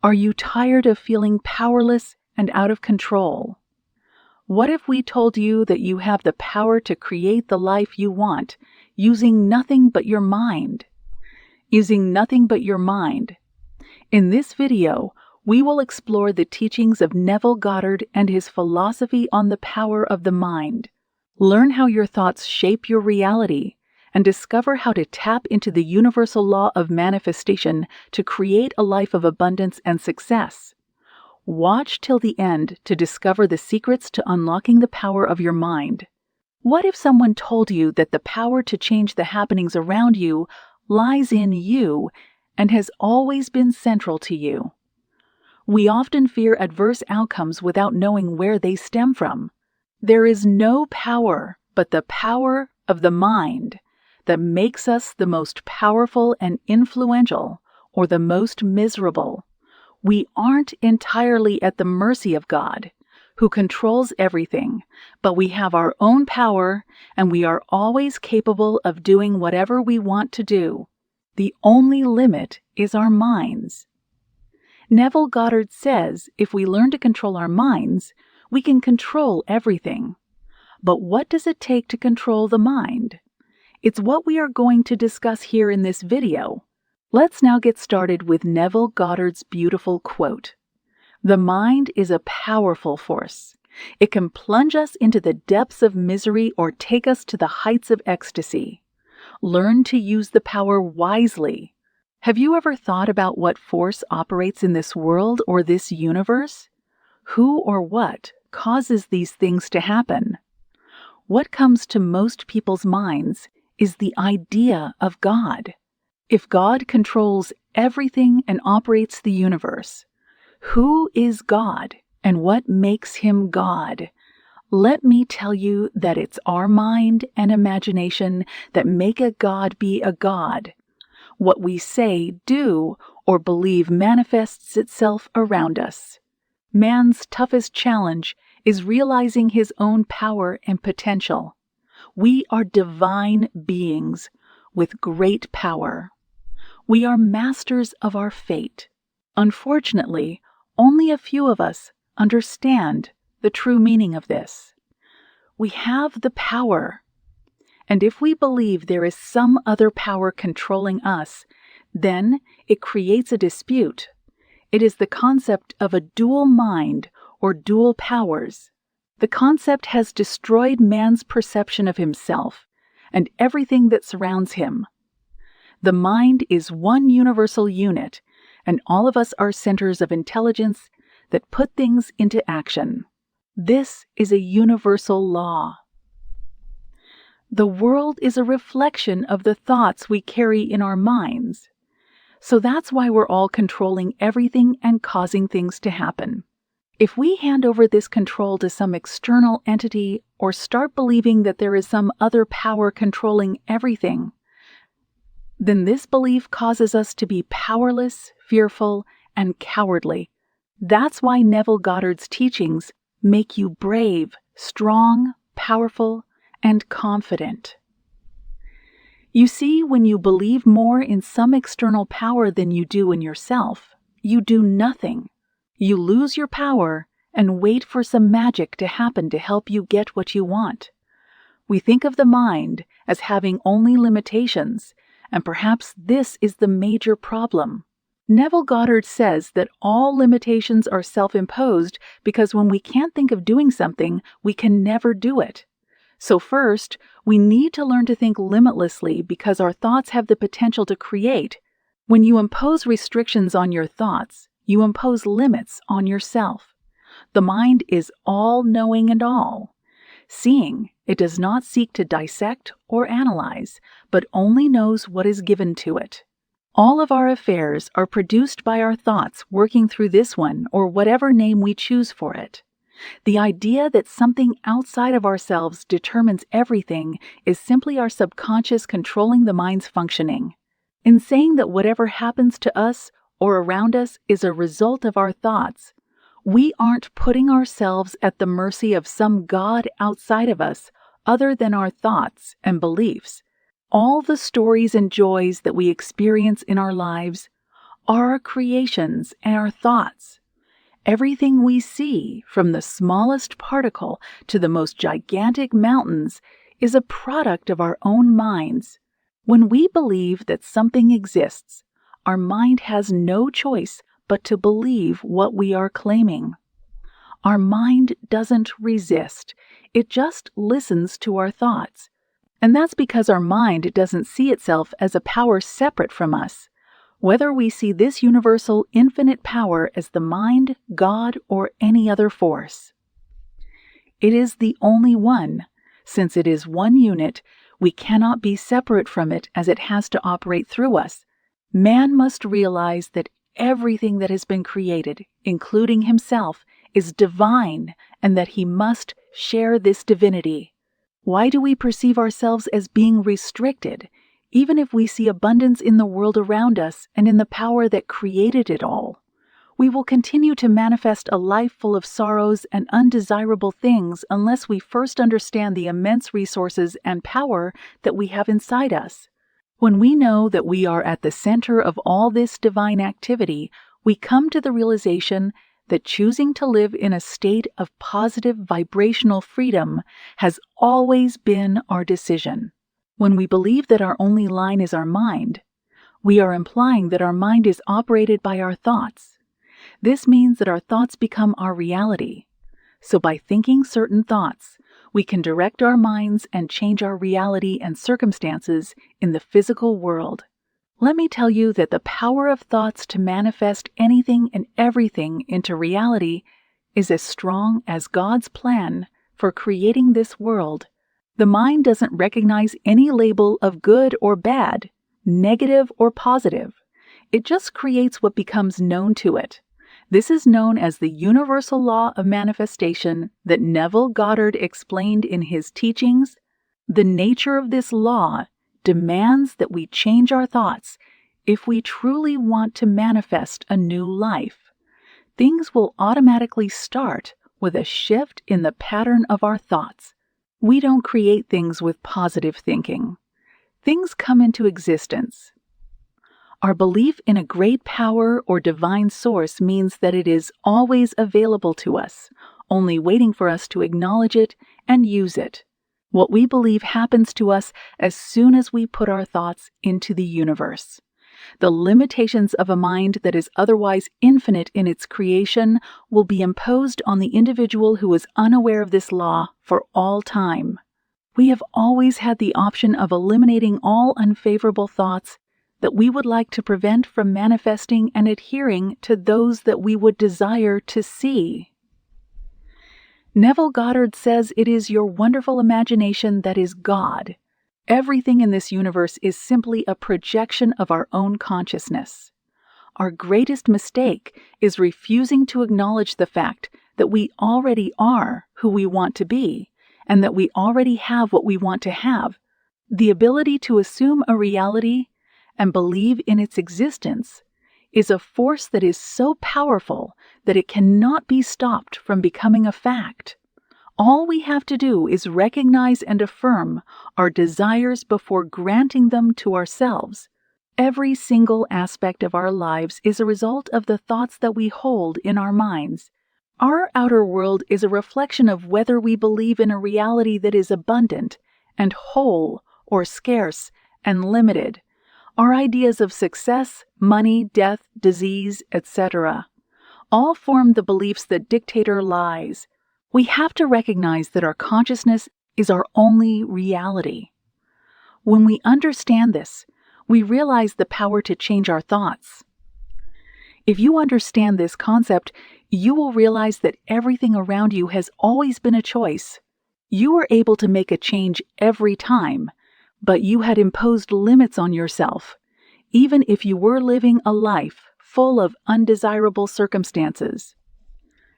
Are you tired of feeling powerless and out of control? What if we told you that you have the power to create the life you want using nothing but your mind? Using nothing but your mind. In this video, we will explore the teachings of Neville Goddard and his philosophy on the power of the mind. Learn how your thoughts shape your reality, and discover how to tap into the universal law of manifestation to create a life of abundance and success. Watch till the end to discover the secrets to unlocking the power of your mind. What if someone told you that the power to change the happenings around you lies in you and has always been central to you? We often fear adverse outcomes without knowing where they stem from. There is no power but the power of the mind that makes us the most powerful and influential or the most miserable. We aren't entirely at the mercy of God, who controls everything, but we have our own power and we are always capable of doing whatever we want to do. The only limit is our minds. Neville Goddard says if we learn to control our minds, we can control everything. But what does it take to control the mind? It's what we are going to discuss here in this video. Let's now get started with Neville Goddard's beautiful quote. "The mind is a powerful force. It can plunge us into the depths of misery or take us to the heights of ecstasy. Learn to use the power wisely." Have you ever thought about what force operates in this world or this universe? Who or what causes these things to happen? What comes to most people's minds is the idea of God. If God controls everything and operates the universe, who is God and what makes him God? Let me tell you that it's our mind and imagination that make a God be a God. What we say, do, or believe manifests itself around us. Man's toughest challenge is realizing his own power and potential. We are divine beings with great power. We are masters of our fate. Unfortunately, only a few of us understand the true meaning of this. We have the power. And if we believe there is some other power controlling us, then it creates a dispute. It is the concept of a dual mind or dual powers. The concept has destroyed man's perception of himself and everything that surrounds him. The mind is one universal unit, and all of us are centers of intelligence that put things into action. This is a universal law. The world is a reflection of the thoughts we carry in our minds. So that's why we're all controlling everything and causing things to happen. If we hand over this control to some external entity or start believing that there is some other power controlling everything, then this belief causes us to be powerless, fearful, and cowardly. That's why Neville Goddard's teachings make you brave, strong, powerful, and confident. You see, when you believe more in some external power than you do in yourself, you do nothing. You lose your power and wait for some magic to happen to help you get what you want. We think of the mind as having only limitations, and perhaps this is the major problem. Neville Goddard says that all limitations are self-imposed because when we can't think of doing something, we can never do it. So first, we need to learn to think limitlessly because our thoughts have the potential to create. When you impose restrictions on your thoughts, you impose limits on yourself. The mind is all-knowing and all. Seeing, it does not seek to dissect or analyze, but only knows what is given to it. All of our affairs are produced by our thoughts working through this one or whatever name we choose for it. The idea that something outside of ourselves determines everything is simply our subconscious controlling the mind's functioning. In saying that whatever happens to us or around us is a result of our thoughts, we aren't putting ourselves at the mercy of some God outside of us other than our thoughts and beliefs. All the stories and joys that we experience in our lives, are our creations and our thoughts. Everything we see, from the smallest particle to the most gigantic mountains, is a product of our own minds. When we believe that something exists, our mind has no choice but to believe what we are claiming. Our mind doesn't resist, it just listens to our thoughts. And that's because our mind doesn't see itself as a power separate from us. Whether we see this universal infinite power as the mind, God, or any other force. It is the only one. Since it is one unit, we cannot be separate from it as it has to operate through us. Man must realize that everything that has been created, including himself, is divine and that he must share this divinity. Why do we perceive ourselves as being restricted, even if we see abundance in the world around us and in the power that created it all? We will continue to manifest a life full of sorrows and undesirable things unless we first understand the immense resources and power that we have inside us. When we know that we are at the center of all this divine activity, we come to the realization that choosing to live in a state of positive vibrational freedom has always been our decision. When we believe that our only line is our mind, we are implying that our mind is operated by our thoughts. This means that our thoughts become our reality. So by thinking certain thoughts, we can direct our minds and change our reality and circumstances in the physical world. Let me tell you that the power of thoughts to manifest anything and everything into reality is as strong as God's plan for creating this world. The mind doesn't recognize any label of good or bad, negative or positive. It just creates what becomes known to it. This is known as the universal law of manifestation that Neville Goddard explained in his teachings. The nature of this law demands that we change our thoughts if we truly want to manifest a new life. Things will automatically start with a shift in the pattern of our thoughts. We don't create things with positive thinking. Things come into existence. Our belief in a great power or divine source means that it is always available to us, only waiting for us to acknowledge it and use it. What we believe happens to us as soon as we put our thoughts into the universe. The limitations of a mind that is otherwise infinite in its creation will be imposed on the individual who is unaware of this law for all time. We have always had the option of eliminating all unfavorable thoughts that we would like to prevent from manifesting and adhering to those that we would desire to see. Neville Goddard says it is your wonderful imagination that is God. Everything in this universe is simply a projection of our own consciousness. Our greatest mistake is refusing to acknowledge the fact that we already are who we want to be, and that we already have what we want to have. The ability to assume a reality and believe in its existence is a force that is so powerful that it cannot be stopped from becoming a fact. All we have to do is recognize and affirm our desires before granting them to ourselves. Every single aspect of our lives is a result of the thoughts that we hold in our minds. Our outer world is a reflection of whether we believe in a reality that is abundant and whole or scarce and limited. Our ideas of success, money, death, disease, etc. all form the beliefs that dictate our lives. We have to recognize that our consciousness is our only reality. When we understand this, we realize the power to change our thoughts. If you understand this concept, you will realize that everything around you has always been a choice. You were able to make a change every time, but you had imposed limits on yourself, even if you were living a life full of undesirable circumstances.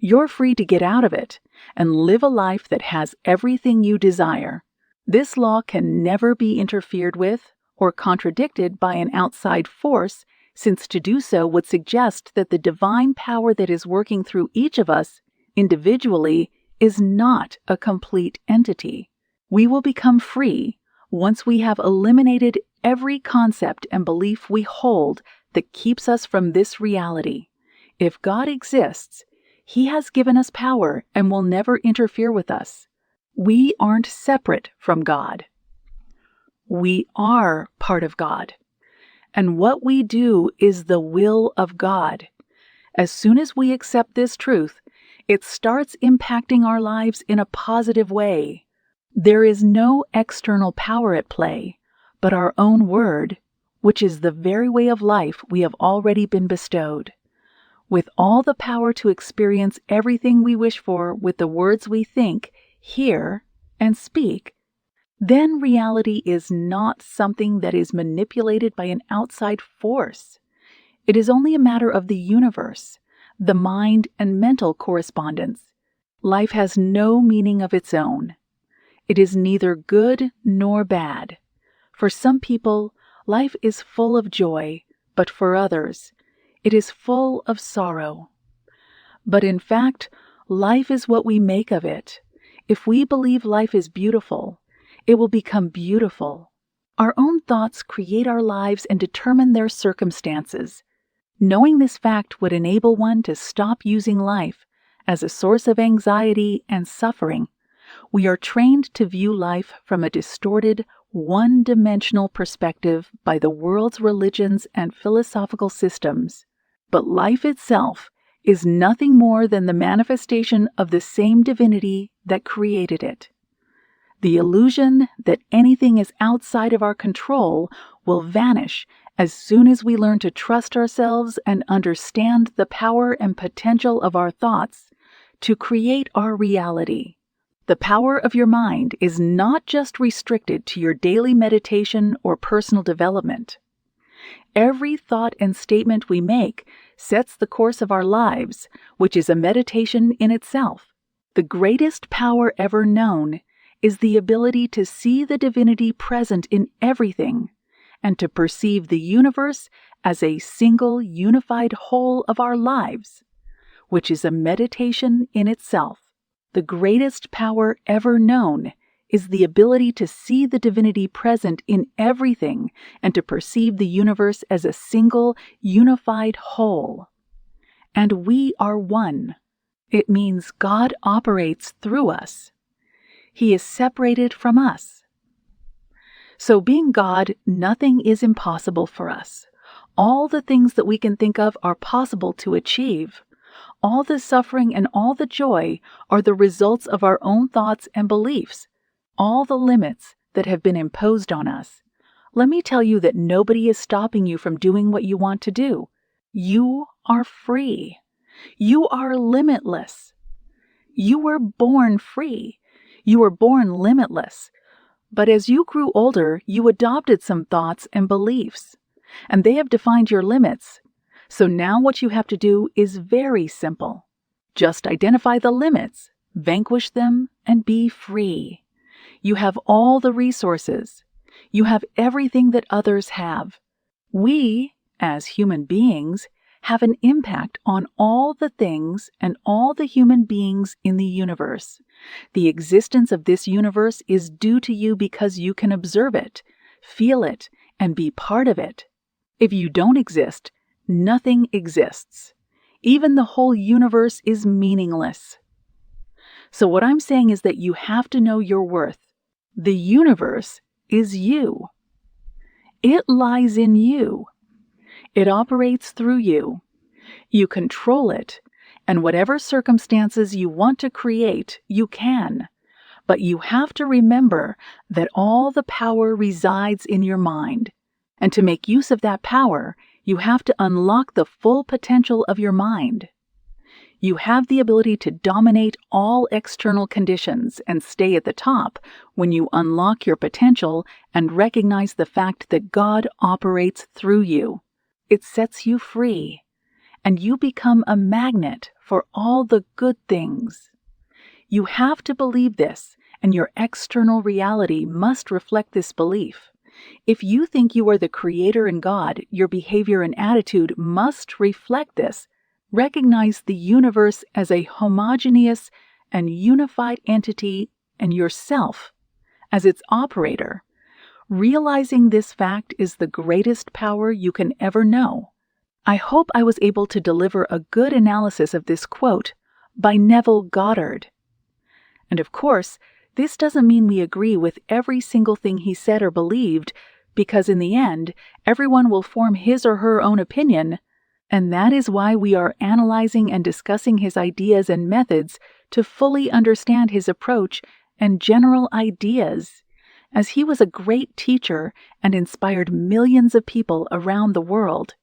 You're free to get out of it and live a life that has everything you desire. This law can never be interfered with or contradicted by an outside force, since to do so would suggest that the divine power that is working through each of us individually is not a complete entity. We will become free once we have eliminated every concept and belief we hold that keeps us from this reality. If God exists, He has given us power and will never interfere with us. We aren't separate from God. We are part of God. And what we do is the will of God. As soon as we accept this truth, it starts impacting our lives in a positive way. There is no external power at play, but our own word, which is the very way of life we have already been bestowed. With all the power to experience everything we wish for with the words we think, hear, and speak, then reality is not something that is manipulated by an outside force. It is only a matter of the universe, the mind and mental correspondence. Life has no meaning of its own. It is neither good nor bad. For some people, life is full of joy, but for others, it is full of sorrow. But in fact, life is what we make of it. If we believe life is beautiful, it will become beautiful. Our own thoughts create our lives and determine their circumstances. Knowing this fact would enable one to stop using life as a source of anxiety and suffering. We are trained to view life from a distorted, one-dimensional perspective by the world's religions and philosophical systems. But life itself is nothing more than the manifestation of the same divinity that created it. The illusion that anything is outside of our control will vanish as soon as we learn to trust ourselves and understand the power and potential of our thoughts to create our reality. The power of your mind is not just restricted to your daily meditation or personal development. Every thought and statement we make sets the course of our lives, which is a meditation in itself. The greatest power ever known is the ability to see the divinity present in everything and to perceive the universe as a single unified whole of our lives, which is a meditation in itself. The greatest power ever known is the ability to see the divinity present in everything and to perceive the universe as a single unified whole. And we are one. It means God operates through us. He is separated from us. So being God, nothing is impossible for us. All the things that we can think of are possible to achieve. All the suffering and all the joy are the results of our own thoughts and beliefs, all the limits that have been imposed on us. Let me tell you that nobody is stopping you from doing what you want to do. You are free. You are limitless. You were born free. You were born limitless. But as you grew older, you adopted some thoughts and beliefs, and they have defined your limits. So now what you have to do is very simple. Just identify the limits, vanquish them, and be free. You have all the resources. You have everything that others have. We, as human beings, have an impact on all the things and all the human beings in the universe. The existence of this universe is due to you because you can observe it, feel it, and be part of it. If you don't exist, nothing exists. Even the whole universe is meaningless. So what I'm saying is that you have to know your worth. The universe is you. It lies in you. It operates through you. You control it, and whatever circumstances you want to create, you can. But you have to remember that all the power resides in your mind. And to make use of that power, you have to unlock the full potential of your mind. You have the ability to dominate all external conditions and stay at the top when you unlock your potential and recognize the fact that God operates through you. It sets you free, and you become a magnet for all the good things. You have to believe this, and your external reality must reflect this belief. If you think you are the creator in God, your behavior and attitude must reflect this. Recognize the universe as a homogeneous and unified entity and yourself as its operator. Realizing this fact is the greatest power you can ever know. I hope I was able to deliver a good analysis of this quote by Neville Goddard. And of course, this doesn't mean we agree with every single thing he said or believed, because in the end, everyone will form his or her own opinion, and that is why we are analyzing and discussing his ideas and methods to fully understand his approach and general ideas, as he was a great teacher and inspired millions of people around the world.